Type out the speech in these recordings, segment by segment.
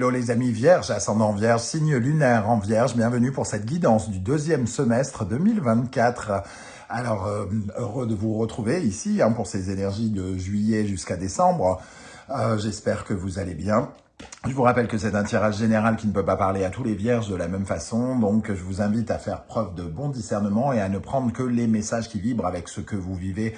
Hello les amis vierges, ascendant vierge, signe lunaire en vierge, bienvenue pour cette guidance du deuxième semestre 2024. Alors, heureux de vous retrouver ici pour ces énergies de juillet jusqu'à décembre. J'espère que vous allez bien. Je vous rappelle que c'est un tirage général qui ne peut pas parler à tous les vierges de la même façon, donc je vous invite à faire preuve de bon discernement et à ne prendre que les messages qui vibrent avec ce que vous vivez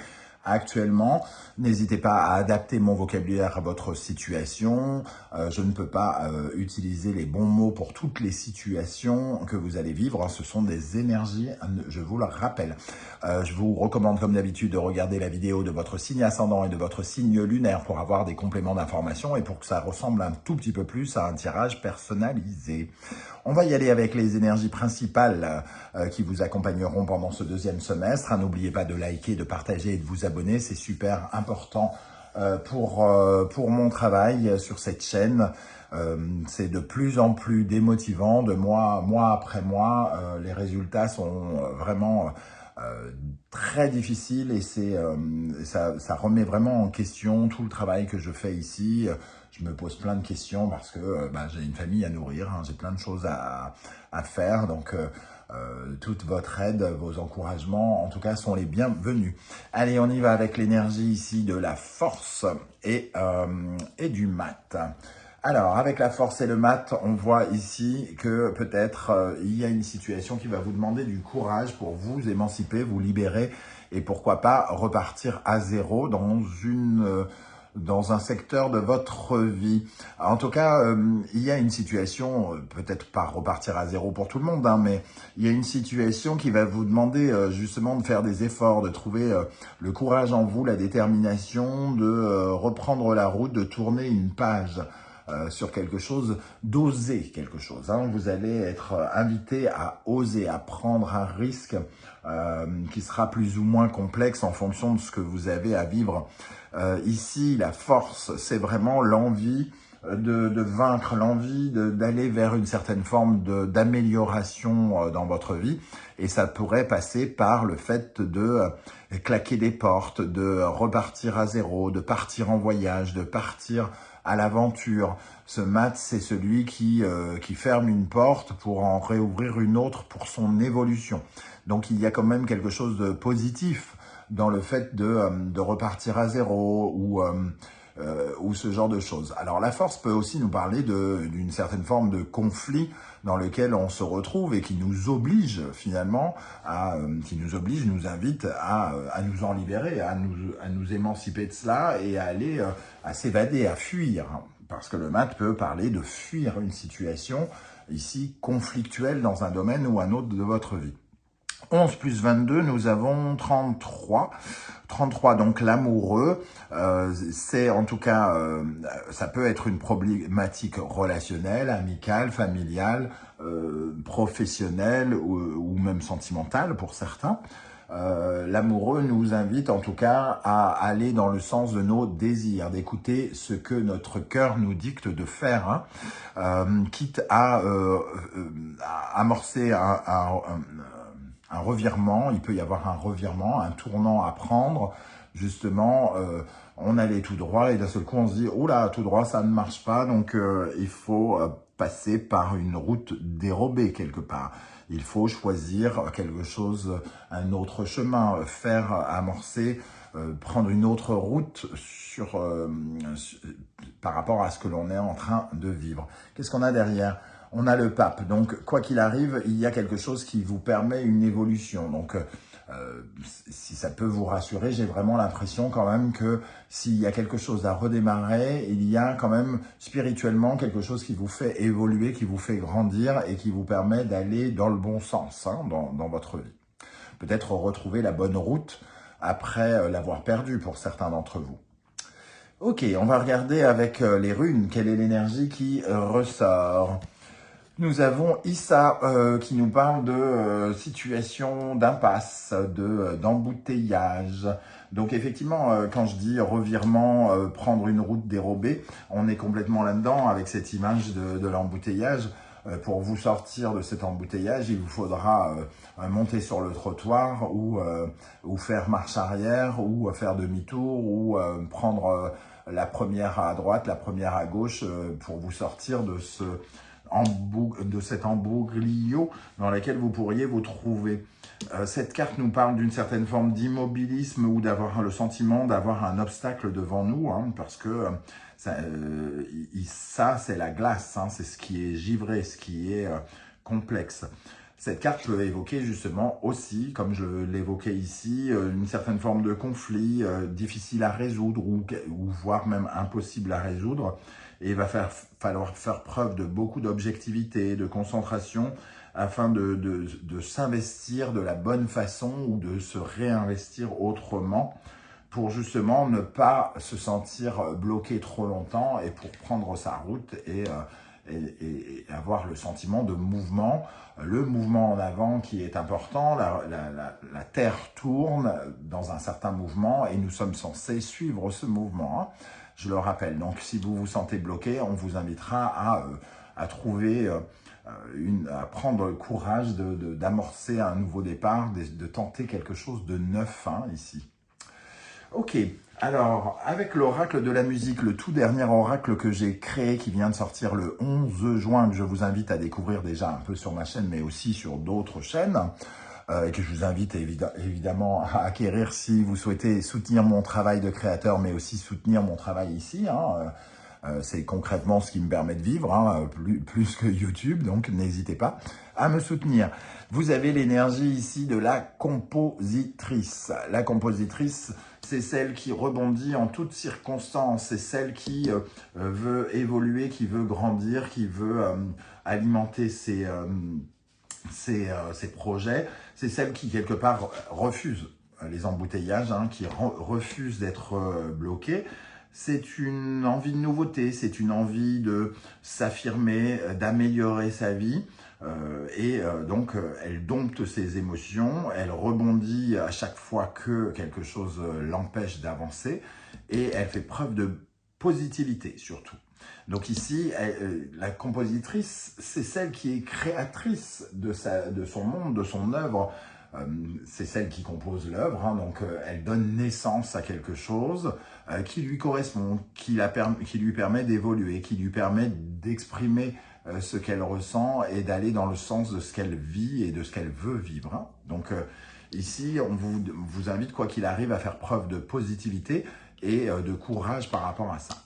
actuellement. N'hésitez pas à adapter mon vocabulaire à votre situation. Je ne peux pas utiliser les bons mots pour toutes les situations que vous allez vivre. Ce sont des énergies, je vous le rappelle. Je vous recommande comme d'habitude de regarder la vidéo de votre signe ascendant et de votre signe lunaire pour avoir des compléments d'information et pour que ça ressemble un tout petit peu plus à un tirage personnalisé. On va y aller avec les énergies principales qui vous accompagneront pendant ce deuxième semestre. N'oubliez pas de liker, de partager et de vous abonner. C'est super important pour mon travail sur cette chaîne. C'est de plus en plus démotivant, de mois après mois. Les résultats sont vraiment très difficiles et ça remet vraiment en question tout le travail que je fais ici. Je me pose plein de questions parce que j'ai une famille à nourrir, j'ai plein de choses à faire, donc toute votre aide, vos encouragements, en tout cas, sont les bienvenus. Allez, on y va avec l'énergie ici de la force et du mat. Alors, avec la force et le mat, on voit ici que peut-être il y a une situation qui va vous demander du courage pour vous émanciper, vous libérer et pourquoi pas repartir à zéro dans un secteur de votre vie. En tout cas, il y a une situation, peut-être pas repartir à zéro pour tout le monde, mais il y a une situation qui va vous demander justement de faire des efforts, de trouver le courage en vous, la détermination, de reprendre la route, de tourner une page sur quelque chose, d'oser quelque chose. Vous allez être invité à oser, à prendre un risque qui sera plus ou moins complexe en fonction de ce que vous avez à vivre. Ici, la force, c'est vraiment l'envie de vaincre, l'envie d'aller vers une certaine forme d'amélioration dans votre vie. Et ça pourrait passer par le fait de claquer des portes, de repartir à zéro, de partir en voyage, de partir à l'aventure. Ce mat, c'est celui qui ferme une porte pour en réouvrir une autre pour son évolution. Donc, il y a quand même quelque chose de positif dans le fait de repartir à zéro ou ce genre de choses. Alors, la force peut aussi nous parler d'une certaine forme de conflit dans lequel on se retrouve et qui nous oblige finalement nous invite à nous en libérer, à nous émanciper de cela et à aller à s'évader, à fuir. Parce que le mat peut parler de fuir une situation ici conflictuelle dans un domaine ou un autre de votre vie. 11 plus 22, nous avons 33. 33, donc l'amoureux, c'est en tout cas, ça peut être une problématique relationnelle, amicale, familiale, professionnelle ou même sentimentale pour certains. L'amoureux nous invite en tout cas à aller dans le sens de nos désirs, d'écouter ce que notre cœur nous dicte de faire, quitte à amorcer un revirement. Il peut y avoir un revirement, un tournant à prendre. Justement, on allait tout droit et d'un seul coup on se dit « Oh là, tout droit, ça ne marche pas ». Donc, il faut passer par une route dérobée quelque part. Il faut choisir quelque chose, un autre chemin, amorcer, prendre une autre route par rapport à ce que l'on est en train de vivre. Qu'est-ce qu'on a derrière ? On a le pape, donc quoi qu'il arrive, il y a quelque chose qui vous permet une évolution. Donc si ça peut vous rassurer, j'ai vraiment l'impression quand même que s'il y a quelque chose à redémarrer, il y a quand même spirituellement quelque chose qui vous fait évoluer, qui vous fait grandir et qui vous permet d'aller dans le bon sens dans votre vie. Peut-être retrouver la bonne route après l'avoir perdue pour certains d'entre vous. Ok, on va regarder avec les runes, quelle est l'énergie qui ressort. Nous avons Issa qui nous parle de situation d'impasse, d'embouteillage. Donc effectivement, quand je dis revirement, prendre une route dérobée, on est complètement là-dedans avec cette image de l'embouteillage. Pour vous sortir de cet embouteillage, il vous faudra monter sur le trottoir ou faire marche arrière ou faire demi-tour ou prendre la première à droite, la première à gauche, pour vous sortir de cet embroglio dans lequel vous pourriez vous trouver. Cette carte nous parle d'une certaine forme d'immobilisme ou d'avoir le sentiment d'avoir un obstacle devant nous, hein, parce que ça c'est la glace, hein, c'est ce qui est givré, ce qui est complexe. Cette carte peut évoquer justement aussi, comme je l'évoquais ici, une certaine forme de conflit difficile à résoudre ou voire même impossible à résoudre. Et il va falloir faire preuve de beaucoup d'objectivité, de concentration, afin de s'investir de la bonne façon ou de se réinvestir autrement pour justement ne pas se sentir bloqué trop longtemps et pour prendre sa route et avoir le sentiment de mouvement, le mouvement en avant qui est important. La Terre tourne dans un certain mouvement et nous sommes censés suivre ce mouvement, hein. Je le rappelle, donc si vous vous sentez bloqué, on vous invitera à trouver, à prendre le courage d'amorcer un nouveau départ, de tenter quelque chose de neuf, hein, ici. Ok, alors avec l'oracle de la musique, le tout dernier oracle que j'ai créé qui vient de sortir le 11 juin, que je vous invite à découvrir déjà un peu sur ma chaîne, mais aussi sur d'autres chaînes, et que je vous invite évidemment à acquérir si vous souhaitez soutenir mon travail de créateur, mais aussi soutenir mon travail ici, hein. C'est concrètement ce qui me permet de vivre, hein, plus que YouTube, donc n'hésitez pas à me soutenir. Vous avez l'énergie ici de la compositrice. La compositrice, c'est celle qui rebondit en toutes circonstances, c'est celle qui veut évoluer, qui veut grandir, qui veut alimenter ses projets. C'est celle qui, quelque part, refuse les embouteillages, hein, qui refuse d'être bloquée. C'est une envie de nouveauté, c'est une envie de s'affirmer, d'améliorer sa vie. Donc, elle dompte ses émotions, elle rebondit à chaque fois que quelque chose l'empêche d'avancer et elle fait preuve de positivité surtout. Donc ici, la compositrice, c'est celle qui est créatrice de son monde, de son œuvre. C'est celle qui compose l'œuvre, hein, donc elle donne naissance à quelque chose qui lui correspond, qui lui permet d'évoluer, qui lui permet d'exprimer ce qu'elle ressent et d'aller dans le sens de ce qu'elle vit et de ce qu'elle veut vivre, hein. Donc ici, on vous invite, quoi qu'il arrive, à faire preuve de positivité et de courage par rapport à ça.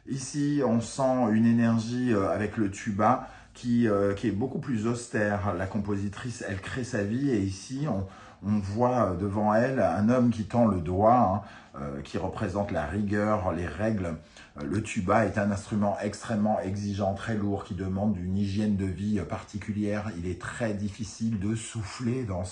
Ici, on sent une énergie avec le tuba qui est beaucoup plus austère. La compositrice, elle crée sa vie et ici, on voit devant elle un homme qui tend le doigt, hein, qui représente la rigueur, les règles. Le tuba est un instrument extrêmement exigeant, très lourd, qui demande une hygiène de vie particulière. Il est très difficile de souffler dans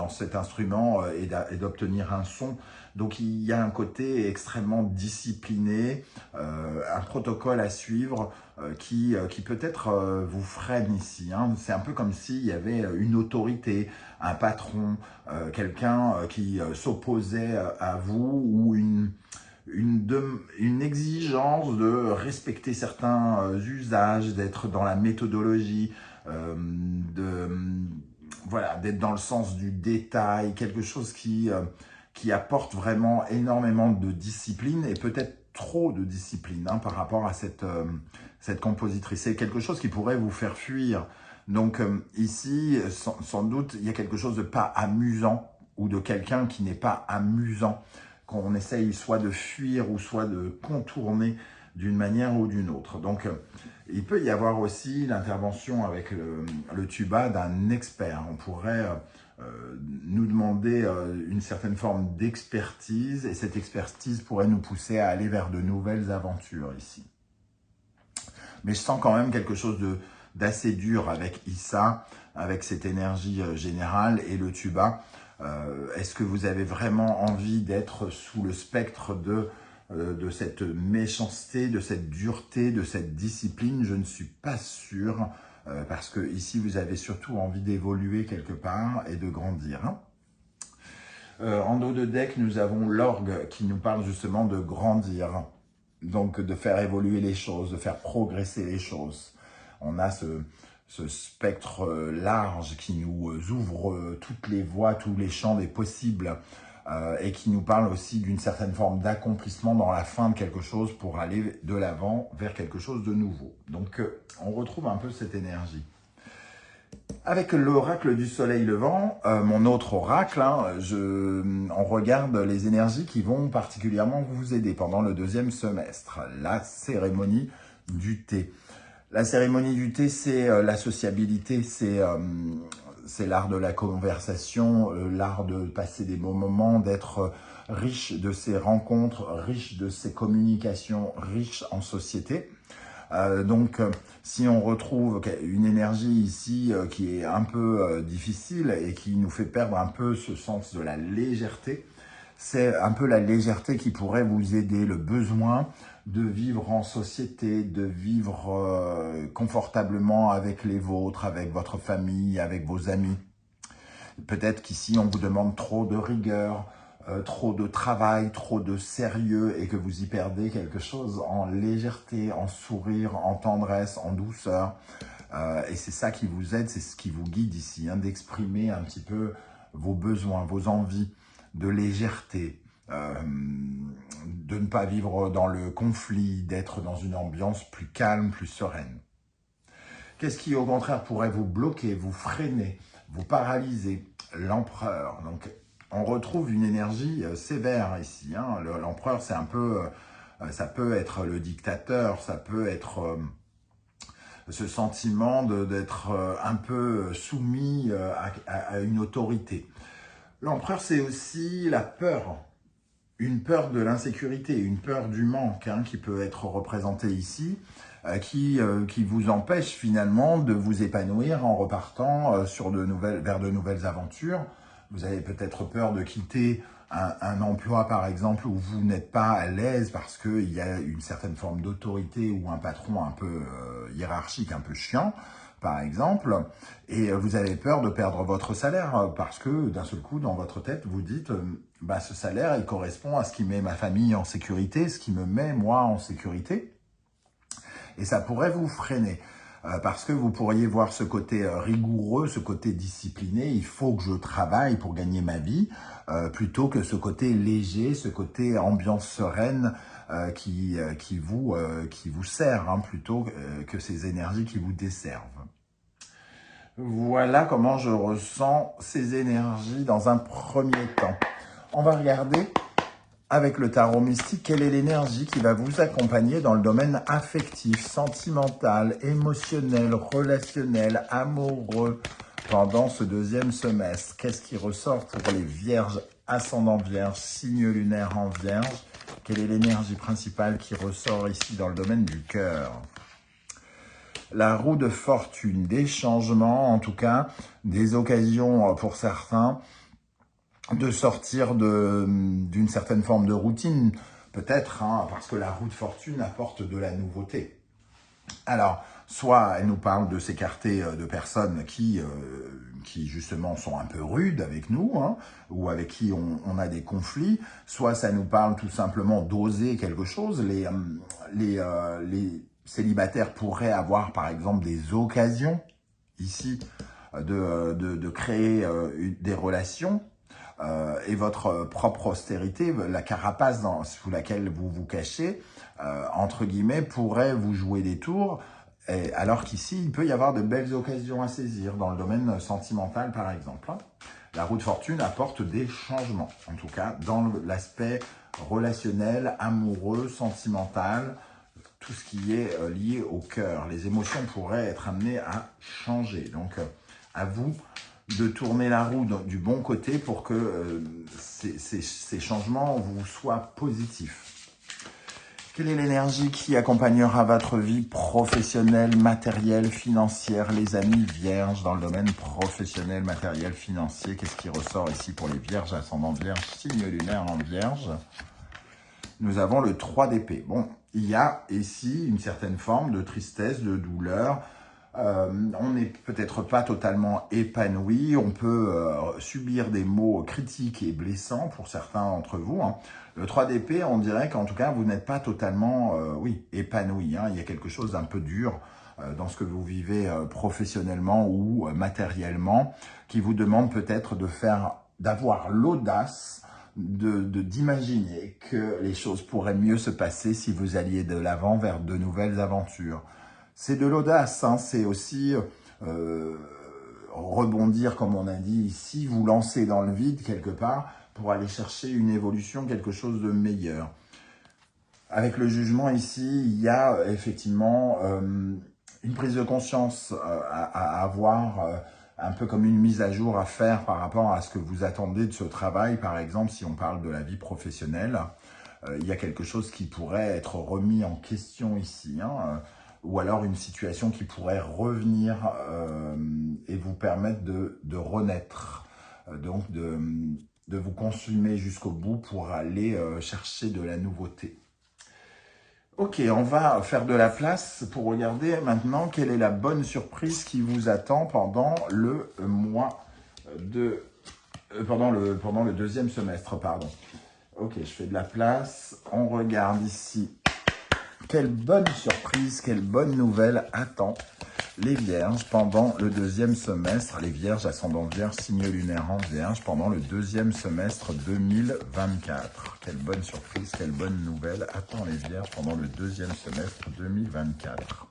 cet instrument et d'obtenir un son. Donc il y a un côté extrêmement discipliné, un protocole à suivre qui peut-être vous freine ici, hein. C'est un peu comme s'il y avait une autorité, un patron, quelqu'un qui s'opposait à vous ou une exigence de respecter certains usages, d'être dans la méthodologie, voilà, d'être dans le sens du détail, quelque chose qui apporte vraiment énormément de discipline et peut-être trop de discipline, hein, par rapport à cette compositrice. C'est quelque chose qui pourrait vous faire fuir. Donc ici, sans doute, il y a quelque chose de pas amusant ou de quelqu'un qui n'est pas amusant, qu'on essaye soit de fuir ou soit de contourner d'une manière ou d'une autre. Donc, il peut y avoir aussi l'intervention avec le tuba d'un expert. On pourrait nous demander une certaine forme d'expertise et cette expertise pourrait nous pousser à aller vers de nouvelles aventures ici. Mais je sens quand même quelque chose d'assez dur avec Issa, avec cette énergie générale et le tuba. Est-ce que vous avez vraiment envie d'être sous le spectre de cette méchanceté, de cette dureté, de cette discipline? Je ne suis pas sûr, parce que ici vous avez surtout envie d'évoluer quelque part et de grandir, hein. En dos de deck, nous avons l'orgue qui nous parle justement de grandir, donc de faire évoluer les choses, de faire progresser les choses. On a ce spectre large qui nous ouvre toutes les voies, tous les champs des possibles. et qui nous parle aussi d'une certaine forme d'accomplissement dans la fin de quelque chose pour aller de l'avant vers quelque chose de nouveau. Donc, on retrouve un peu cette énergie. Avec l'oracle du soleil levant, mon autre oracle, on regarde les énergies qui vont particulièrement vous aider pendant le deuxième semestre. La cérémonie du thé. La cérémonie du thé, c'est la sociabilité, c'est l'art de la conversation, l'art de passer des bons moments, d'être riche de ces rencontres, riche de ces communications, riche en société. Donc, si on retrouve une énergie ici qui est un peu difficile et qui nous fait perdre un peu ce sens de la légèreté, c'est un peu la légèreté qui pourrait vous aider, le besoin de vivre en société, de vivre confortablement avec les vôtres, avec votre famille, avec vos amis. Peut-être qu'ici, on vous demande trop de rigueur, trop de travail, trop de sérieux et que vous y perdez quelque chose en légèreté, en sourire, en tendresse, en douceur. Et c'est ça qui vous aide, c'est ce qui vous guide ici, d'exprimer un petit peu vos besoins, vos envies de légèreté, de ne pas vivre dans le conflit, d'être dans une ambiance plus calme, plus sereine. Qu'est-ce qui, au contraire, pourrait vous bloquer, vous freiner, vous paralyser? L'empereur. Donc, on retrouve une énergie sévère ici. L'empereur, c'est un peu, ça peut être le dictateur, ça peut être ce sentiment d'être un peu soumis à une autorité. L'empereur, c'est aussi la peur, une peur de l'insécurité, une peur du manque qui peut être représentée ici, qui vous empêche finalement de vous épanouir en repartant vers de nouvelles aventures. Vous avez peut-être peur de quitter un emploi, par exemple, où vous n'êtes pas à l'aise parce qu'il y a une certaine forme d'autorité ou un patron un peu hiérarchique, un peu chiant, par exemple. Et vous avez peur de perdre votre salaire parce que d'un seul coup, dans votre tête, vous dites ce salaire, il correspond à ce qui met ma famille en sécurité, ce qui me met, moi, en sécurité. Et ça pourrait vous freiner. Parce que vous pourriez voir ce côté rigoureux, ce côté discipliné, il faut que je travaille pour gagner ma vie, plutôt que ce côté léger, ce côté ambiance sereine qui vous sert, plutôt que ces énergies qui vous desservent. Voilà comment je ressens ces énergies dans un premier temps. On va regarder avec le tarot mystique, quelle est l'énergie qui va vous accompagner dans le domaine affectif, sentimental, émotionnel, relationnel, amoureux pendant ce deuxième semestre? Qu'est-ce qui ressort pour les vierges, ascendant vierge, signe lunaire en vierge? Quelle est l'énergie principale qui ressort ici dans le domaine du cœur? La roue de fortune, des changements, en tout cas, des occasions pour certains, de sortir d'une certaine forme de routine, peut-être, parce que la roue de fortune apporte de la nouveauté. Alors, soit elle nous parle de s'écarter de personnes qui justement sont un peu rudes avec nous, ou avec qui on a des conflits, soit ça nous parle tout simplement d'oser quelque chose. Les célibataires pourraient avoir par exemple des occasions ici de créer des relations, et votre propre austérité, la carapace sous laquelle vous vous cachez, entre guillemets, pourrait vous jouer des tours, alors qu'ici, il peut y avoir de belles occasions à saisir, dans le domaine sentimental par exemple. La roue de fortune apporte des changements, en tout cas dans l'aspect relationnel, amoureux, sentimental, tout ce qui est lié au cœur. Les émotions pourraient être amenées à changer, donc à vous de tourner la roue du bon côté pour que ces changements vous soient positifs. Quelle est l'énergie qui accompagnera votre vie professionnelle, matérielle, financière, les amis vierges dans le domaine professionnel, matériel, financier? Qu'est-ce qui ressort ici pour les vierges, ascendant vierge, signe lunaire en vierge? Nous avons le 3 d'épée. Bon, il y a ici une certaine forme de tristesse, de douleur. On n'est peut-être pas totalement épanoui, on peut subir des mots critiques et blessants pour certains d'entre vous. Le 3 d'épée, on dirait qu'en tout cas, vous n'êtes pas totalement épanoui. Il y a quelque chose d'un peu dur dans ce que vous vivez professionnellement ou matériellement, qui vous demande peut-être d'avoir l'audace d'imaginer que les choses pourraient mieux se passer si vous alliez de l'avant vers de nouvelles aventures. C'est de l'audace, hein, c'est aussi rebondir, comme on a dit ici, vous lancer dans le vide quelque part pour aller chercher une évolution, quelque chose de meilleur. Avec le jugement ici, il y a effectivement une prise de conscience à avoir, un peu comme une mise à jour à faire par rapport à ce que vous attendez de ce travail. Par exemple, si on parle de la vie professionnelle, il y a quelque chose qui pourrait être remis en question ici, hein, ou alors une situation qui pourrait revenir et vous permettre de renaître, donc de vous consumer jusqu'au bout pour aller chercher de la nouveauté. Ok, on va faire de la place pour regarder maintenant quelle est la bonne surprise qui vous attend pendant le mois de... pendant le deuxième semestre, pardon. Ok, je fais de la place. On regarde ici. Quelle bonne surprise, quelle bonne nouvelle attend les Vierges pendant le deuxième semestre. Les Vierges, ascendant Vierge, signe lunaire en Vierge, pendant le deuxième semestre 2024. Quelle bonne surprise, quelle bonne nouvelle attend les Vierges pendant le deuxième semestre 2024.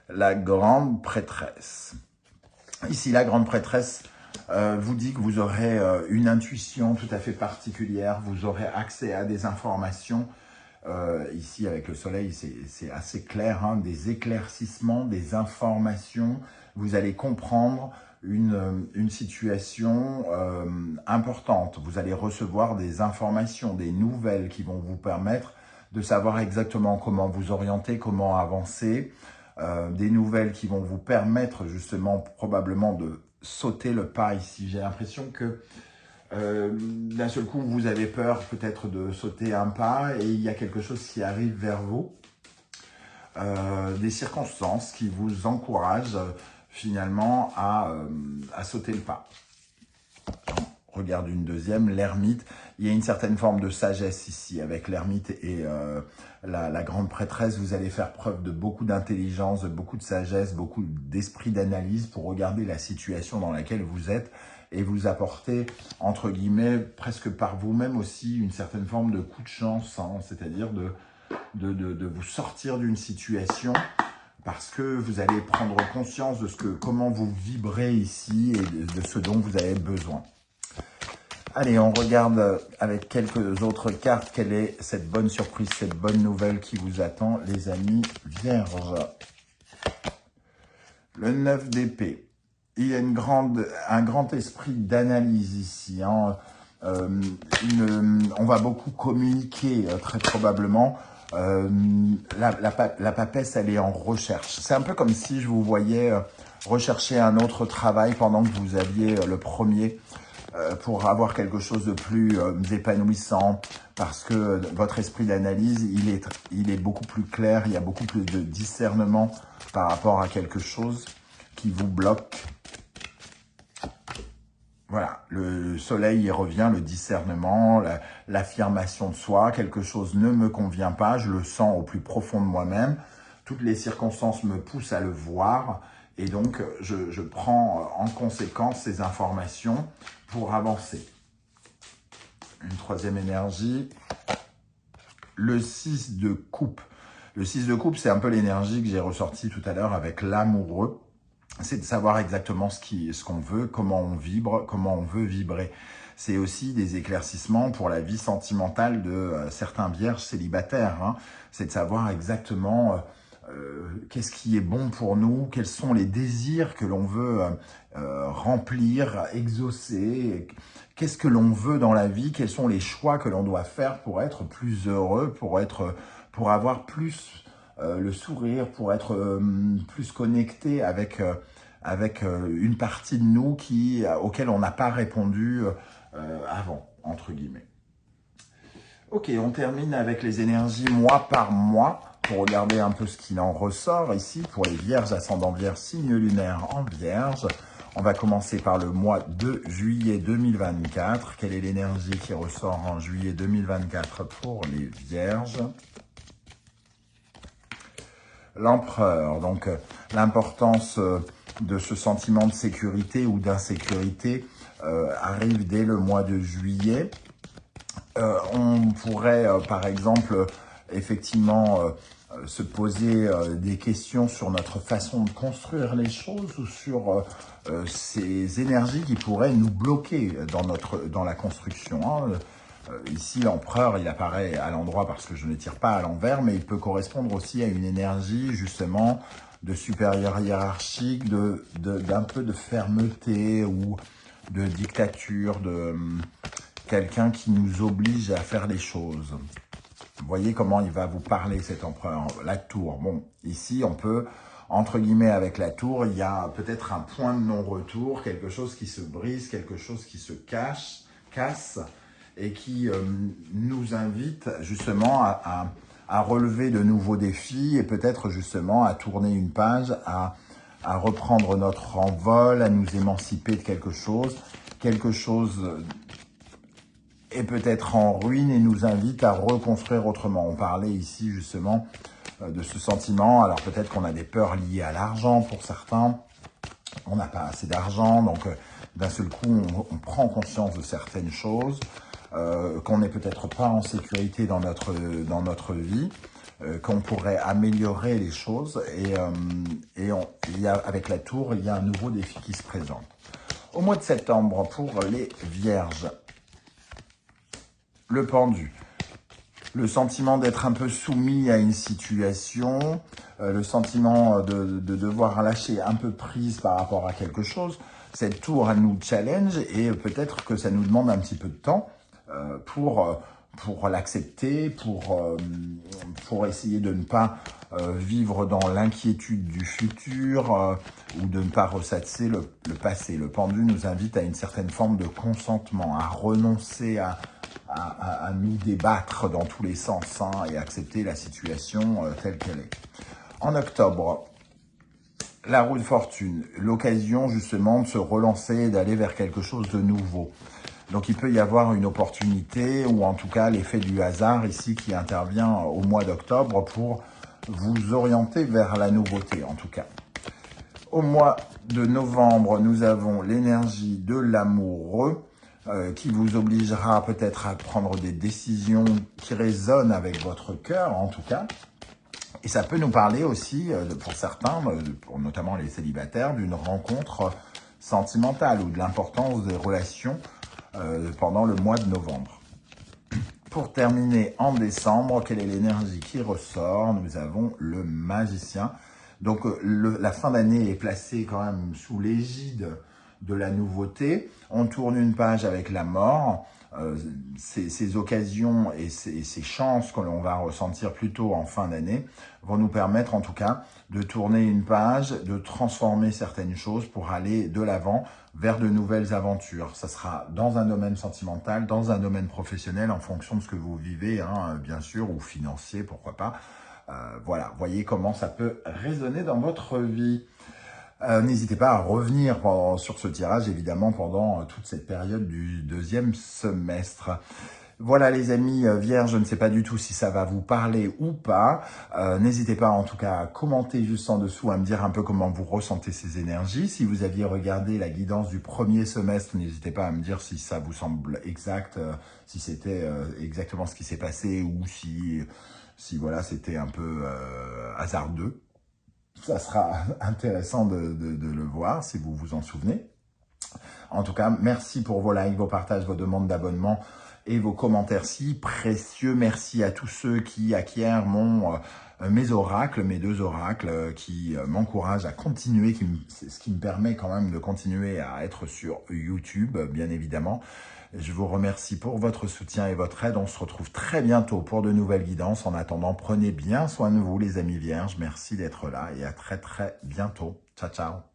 La grande prêtresse. Ici, la grande prêtresse vous dit que vous aurez une intuition tout à fait particulière, vous aurez accès à des informations. Ici, avec le soleil, c'est assez clair, hein, des éclaircissements, des informations. Vous allez comprendre une situation importante. Vous allez recevoir des informations, des nouvelles qui vont vous permettre de savoir exactement comment vous orienter, comment avancer. Des nouvelles qui vont vous permettre justement probablement de sauter le pas ici. J'ai l'impression que d'un seul coup, vous avez peur peut-être de sauter un pas et il y a quelque chose qui arrive vers vous. Des circonstances qui vous encouragent finalement à sauter le pas. On regarde une deuxième, l'ermite. Il y a une certaine forme de sagesse ici avec l'ermite et la grande prêtresse. Vous allez faire preuve de beaucoup d'intelligence, de beaucoup de sagesse, beaucoup d'esprit d'analyse pour regarder la situation dans laquelle vous êtes et vous apporter, entre guillemets, presque par vous-même aussi, une certaine forme de coup de chance, hein, c'est-à-dire de vous sortir d'une situation parce que vous allez prendre conscience de comment vous vibrez ici et de ce dont vous avez besoin. Allez, on regarde avec quelques autres cartes quelle est cette bonne surprise, cette bonne nouvelle qui vous attend, les amis Vierges. Le 9 d'épée. Il y a un grand esprit d'analyse ici. Hein. On va beaucoup communiquer, très probablement. La papesse, elle est en recherche. C'est un peu comme si je vous voyais rechercher un autre travail pendant que vous aviez le premier pour avoir quelque chose de plus épanouissant, parce que votre esprit d'analyse, il est beaucoup plus clair, il y a beaucoup plus de discernement par rapport à quelque chose qui vous bloque. Voilà, le soleil y revient, le discernement, l'affirmation de soi, quelque chose ne me convient pas, je le sens au plus profond de moi-même, toutes les circonstances me poussent à le voir, et donc je prends en conséquence ces informations pour avancer. Une troisième énergie, le 6 de coupe. Le 6 de coupe, c'est un peu l'énergie que j'ai ressortie tout à l'heure avec l'amoureux. C'est de savoir exactement ce qu'on veut, comment on vibre, comment on veut vibrer. C'est aussi des éclaircissements pour la vie sentimentale de certains vierges célibataires. Hein. C'est de savoir exactement qu'est-ce qui est bon pour nous, quels sont les désirs que l'on veut remplir, exaucer, qu'est-ce que l'on veut dans la vie, quels sont les choix que l'on doit faire pour être plus heureux, pour avoir plus le sourire, pour être plus connecté avec une partie de nous auquel on n'a pas répondu avant, entre guillemets. Ok, on termine avec les énergies mois par mois, pour regarder un peu ce qu'il en ressort ici, pour les Vierges, ascendant Vierge, signe lunaire en Vierge. On va commencer par le mois de juillet 2024. Quelle est l'énergie qui ressort en juillet 2024 pour les Vierges ? L'empereur, donc l'importance de ce sentiment de sécurité ou d'insécurité arrive dès le mois de juillet. On pourrait, par exemple, effectivement, se poser des questions sur notre façon de construire les choses ou sur ces énergies qui pourraient nous bloquer dans la construction. Hein. Ici, l'empereur, il apparaît à l'endroit parce que je ne tire pas à l'envers, mais il peut correspondre aussi à une énergie, justement, de supérieur hiérarchique, d'un peu de fermeté ou de dictature, de quelqu'un qui nous oblige à faire les choses. Vous voyez comment il va vous parler, cet empereur. La tour. Bon, ici, on peut, entre guillemets, avec la tour, il y a peut-être un point de non-retour, quelque chose qui se brise, quelque chose qui se casse, et qui nous invite justement à relever de nouveaux défis et peut-être justement à tourner une page, à reprendre notre envol, à nous émanciper de quelque chose est peut-être en ruine et nous invite à reconstruire autrement. On parlait ici justement de ce sentiment, alors peut-être qu'on a des peurs liées à l'argent pour certains, on n'a pas assez d'argent, donc d'un seul coup on prend conscience de certaines choses, qu'on n'est peut-être pas en sécurité dans notre vie, qu'on pourrait améliorer les choses avec la tour, il y a un nouveau défi qui se présente. Au mois de septembre, pour les Vierges, le pendu, le sentiment d'être un peu soumis à une situation, le sentiment de devoir lâcher un peu prise par rapport à quelque chose. Cette tour, elle nous challenge et peut-être que ça nous demande un petit peu de temps pour l'accepter, pour essayer de ne pas vivre dans l'inquiétude du futur ou de ne pas ressasser le passé. Le pendu nous invite à une certaine forme de consentement, à renoncer à nous débattre dans tous les sens et accepter la situation telle qu'elle est. En octobre, la roue de fortune, l'occasion justement de se relancer et d'aller vers quelque chose de nouveau. Donc il peut y avoir une opportunité ou en tout cas l'effet du hasard ici qui intervient au mois d'octobre pour vous orienter vers la nouveauté en tout cas. Au mois de novembre, nous avons l'énergie de l'amoureux qui vous obligera peut-être à prendre des décisions qui résonnent avec votre cœur en tout cas. Et ça peut nous parler aussi, pour certains, pour notamment les célibataires, d'une rencontre sentimentale ou de l'importance des relations pendant le mois de novembre. Pour terminer en décembre, quelle est l'énergie qui ressort? Nous avons le magicien. Donc la fin d'année est placée quand même sous l'égide de la nouveauté. On tourne une page avec la mort. Ces occasions et ces chances que l'on va ressentir plutôt en fin d'année vont nous permettre en tout cas de tourner une page, de transformer certaines choses pour aller de l'avant vers de nouvelles aventures. Ça sera dans un domaine sentimental, dans un domaine professionnel en fonction de ce que vous vivez, hein, bien sûr, ou financier, pourquoi pas. Voilà, voyez comment ça peut résonner dans votre vie. N'hésitez pas à revenir sur ce tirage, évidemment, pendant toute cette période du deuxième semestre. Voilà les amis vierges, je ne sais pas du tout si ça va vous parler ou pas. N'hésitez pas en tout cas à commenter juste en dessous, à me dire un peu comment vous ressentez ces énergies. Si vous aviez regardé la guidance du premier semestre, n'hésitez pas à me dire si ça vous semble exact, si c'était exactement ce qui s'est passé ou si voilà, c'était un peu hasardeux. Ça sera intéressant de le voir si vous vous en souvenez. En tout cas, merci pour vos likes, vos partages, vos demandes d'abonnement et vos commentaires si précieux. Merci à tous ceux qui acquièrent mes oracles, mes 2 oracles, qui m'encouragent à continuer, ce qui me permet quand même de continuer à être sur YouTube, bien évidemment. Je vous remercie pour votre soutien et votre aide. On se retrouve très bientôt pour de nouvelles guidances. En attendant, prenez bien soin de vous les amis vierges. Merci d'être là et à très très bientôt. Ciao, ciao.